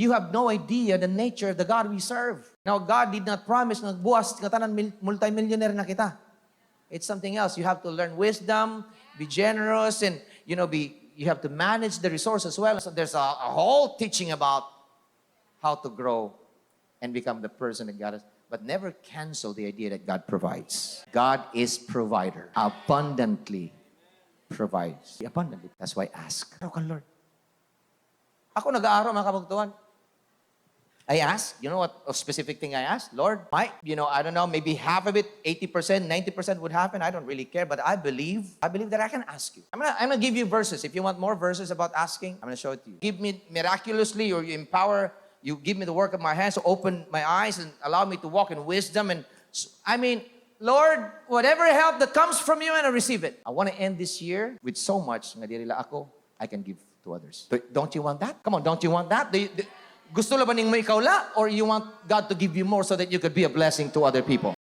You have no idea the nature of the God we serve. Now, God did not promise na buwas nga tanan multimillionaire na kita. It's something else. You have to learn wisdom, be generous, and you have to manage the resources well. So there's a whole teaching about how to grow and become the person that God is. But never cancel the idea that God provides. God is provider. Abundantly provides. Abundantly. That's why ask. Araw ka, Lord. Ako nag-aaral, mga kabugtuan. I ask, you know what a specific thing I asked? Lord, I don't know, maybe half of it, 80%, 90% would happen. I don't really care, but I believe that I can ask you. I'm gonna give you verses. If you want more verses about asking, I'm gonna show it to you. Give me miraculously, or you empower, you give me the work of my hands to open my eyes and allow me to walk in wisdom. And Lord, whatever help that comes from you, and I receive it. I want to end this year with so much nga dili ako, I can give to others. Don't you want that? Come on, don't you want that? Gusto la ba ning may ikaw la? Or you want God to give you more so that you could be a blessing to other people?